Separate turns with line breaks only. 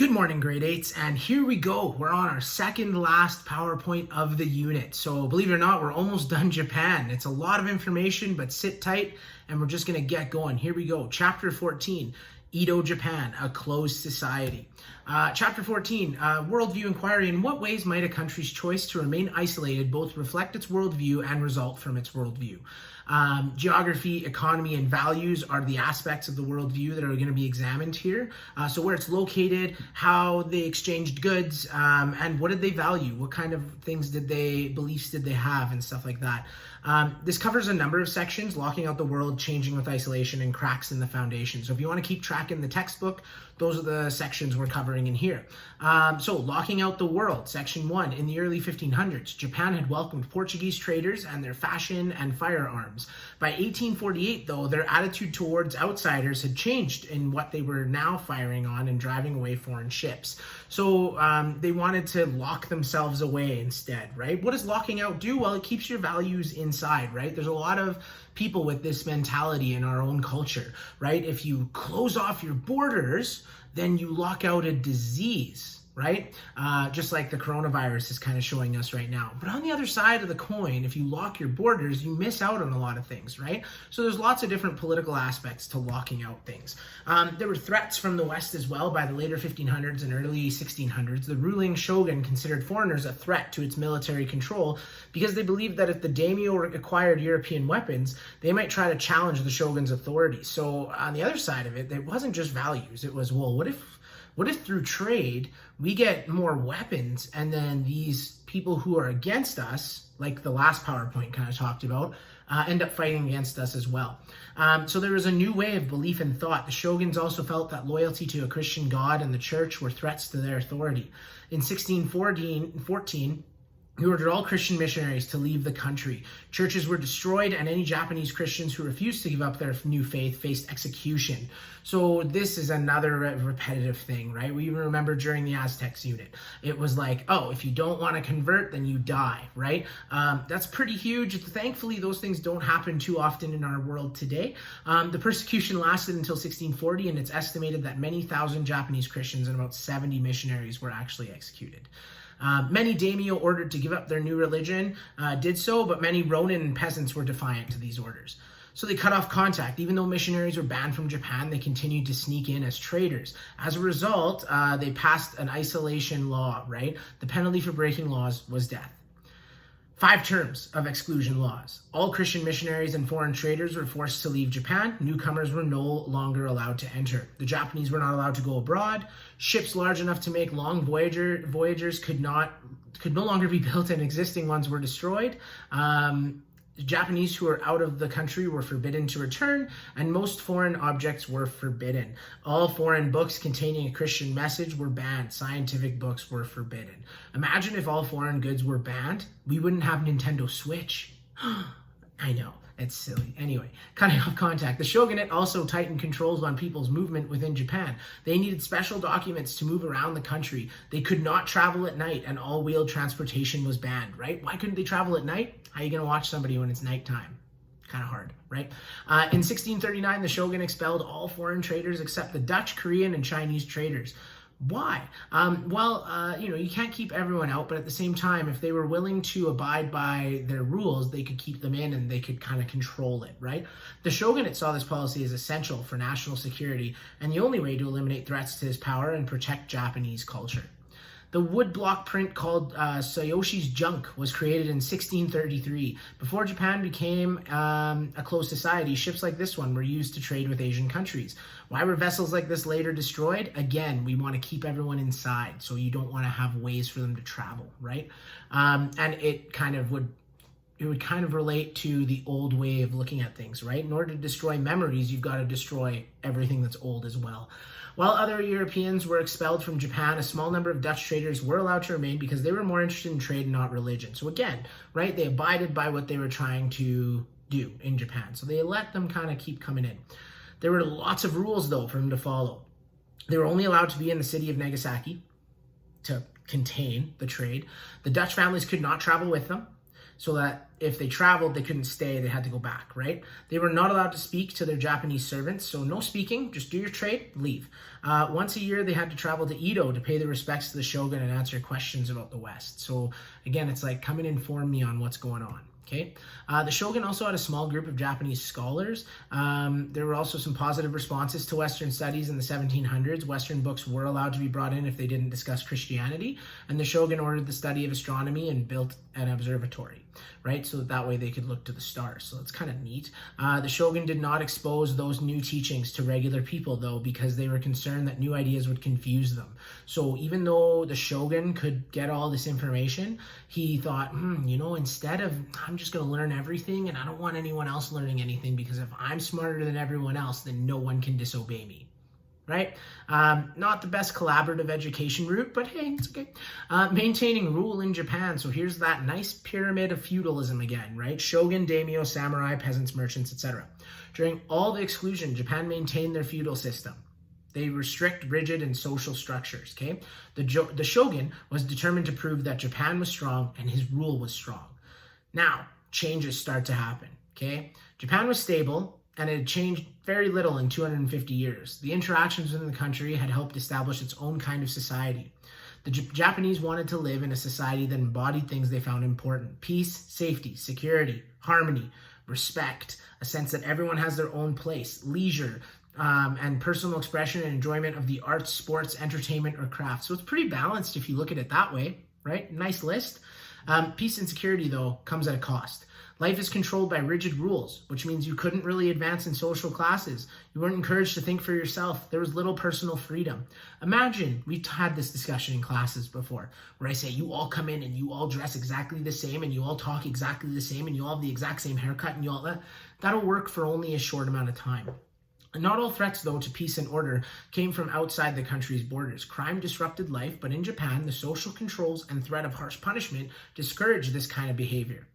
Good morning, grade 8s, and here we go. We're on our second last PowerPoint of the unit. So believe it or not, we're almost done Japan. It's a lot of information, but sit tight and we're just gonna get going. Here we go. Chapter 14, Edo Japan, a closed society. Chapter 14, worldview inquiry. In what ways might a country's choice to remain isolated both reflect its worldview and result from its worldview? Geography, economy, and values are the aspects of the worldview that are going to be examined here. So where it's located, how they exchanged goods, and what did they value? What kind of beliefs did they have, and stuff like that. This covers a number of sections: locking out the world, changing with isolation, and cracks in the foundation. So if you want to keep track in the textbook, those are the sections we're covering in here. So locking out the world, section 1. In the early 1500s, Japan had welcomed Portuguese traders and their fashion and firearms. By 1848, though, their attitude towards outsiders had changed in what they were now firing on and driving away foreign ships. So they wanted to lock themselves away instead, right? What does locking out do? Well, it keeps your values inside, right? There's a lot of people with this mentality in our own culture, right? If you close off your borders, then you lock out a disease, right? Just like the coronavirus is kind of showing us right now. But on the other side of the coin, if you lock your borders, you miss out on a lot of things, right? So there's lots of different political aspects to locking out things. There were threats from the West as well. By the later 1500s and early 1600s, the ruling shogun considered foreigners a threat to its military control because they believed that if the daimyo acquired European weapons, they might try to challenge the shogun's authority. So on the other side of it, it wasn't just values. It was, well, what if through trade we get more weapons and then these people who are against us, like the last PowerPoint kind of talked about, end up fighting against us as well. So there was a new way of belief and thought. The shoguns also felt that loyalty to a Christian God and the church were threats to their authority. In 1614, he ordered all Christian missionaries to leave the country. Churches were destroyed, and any Japanese Christians who refused to give up their new faith faced execution. So this is another repetitive thing, right? We even remember during the Aztecs unit, it was like, oh, if you don't want to convert, then you die, right? That's pretty huge. Thankfully, those things don't happen too often in our world today. The persecution lasted until 1640, and it's estimated that many thousand Japanese Christians and about 70 missionaries were actually executed. Many daimyo ordered to give up their new religion did so, but many ronin and peasants were defiant to these orders. So they cut off contact. Even though missionaries were banned from Japan, they continued to sneak in as traders. As a result, they passed an isolation law, right? The penalty for breaking laws was death. 5 terms of exclusion laws. All Christian missionaries and foreign traders were forced to leave Japan. Newcomers were no longer allowed to enter. The Japanese were not allowed to go abroad. Ships large enough to make long voyagers could no longer be built, and existing ones were destroyed. Japanese who were out of the country were forbidden to return, and most foreign objects were forbidden. All foreign books containing a Christian message were banned. Scientific books were forbidden. Imagine if all foreign goods were banned. We wouldn't have Nintendo Switch. I know, it's silly. Anyway, cutting off contact. The shogunate also tightened controls on people's movement within Japan. They needed special documents to move around the country. They could not travel at night, and all-wheeled transportation was banned, right? Why couldn't they travel at night? How are you going to watch somebody when it's nighttime? Kind of hard, right? In 1639, the shogun expelled all foreign traders except the Dutch, Korean, and Chinese traders. Why? You can't keep everyone out, but at the same time, if they were willing to abide by their rules, they could keep them in and they could kind of control it, right? The shogunate saw this policy as essential for national security and the only way to eliminate threats to his power and protect Japanese culture. The woodblock print called Sayoshi's Junk was created in 1633. Before Japan became a closed society, ships like this one were used to trade with Asian countries. Why were vessels like this later destroyed? Again, we want to keep everyone inside, so you don't want to have ways for them to travel, right? And it would kind of relate to the old way of looking at things, right? In order to destroy memories, you've got to destroy everything that's old as well. While other Europeans were expelled from Japan, a small number of Dutch traders were allowed to remain because they were more interested in trade and not religion. So again, right, they abided by what they were trying to do in Japan. So they let them kind of keep coming in. There were lots of rules, though, for them to follow. They were only allowed to be in the city of Nagasaki to contain the trade. The Dutch families could not travel with them. so that if they traveled, they couldn't stay, they had to go back, right? They were not allowed to speak to their Japanese servants, so no speaking, just do your trade, leave. Once a year, they had to travel to Edo to pay their respects to the shogun and answer questions about the West. So again, it's like, come and inform me on what's going on. Okay. The shogun also had a small group of Japanese scholars. There were also some positive responses to Western studies in the 1700s. Western books were allowed to be brought in if they didn't discuss Christianity, and the shogun ordered the study of astronomy and built an observatory, right? So that way they could look to the stars. So it's kind of neat. The shogun did not expose those new teachings to regular people, though, because they were concerned that new ideas would confuse them. So even though the shogun could get all this information, he thought, instead of, I'm just going to learn everything, and I don't want anyone else learning anything, because if I'm smarter than everyone else, then no one can disobey me. Right? Not the best collaborative education route, but hey, it's okay. Maintaining rule in Japan. So here's that nice pyramid of feudalism again, right? Shogun, daimyo, samurai, peasants, merchants, etc. During all the exclusion, Japan maintained their feudal system. They restrict rigid and social structures, okay? The shogun was determined to prove that Japan was strong and his rule was strong. Now, changes start to happen, okay? Japan was stable, and it had changed very little in 250 years. The interactions within the country had helped establish its own kind of society. The Japanese wanted to live in a society that embodied things they found important: peace, safety, security, harmony, respect, a sense that everyone has their own place, leisure, and personal expression and enjoyment of the arts, sports, entertainment, or crafts. So it's pretty balanced if you look at it that way, right? Nice list. Peace and security, though, comes at a cost. Life is controlled by rigid rules, which means you couldn't really advance in social classes. You weren't encouraged to think for yourself. There was little personal freedom. Imagine, we've had this discussion in classes before, where I say you all come in and you all dress exactly the same and you all talk exactly the same and you all have the exact same haircut and you all, that'll work for only a short amount of time. Not all threats, though, to peace and order came from outside the country's borders. Crime disrupted life, but in Japan, the social controls and threat of harsh punishment discouraged this kind of behavior.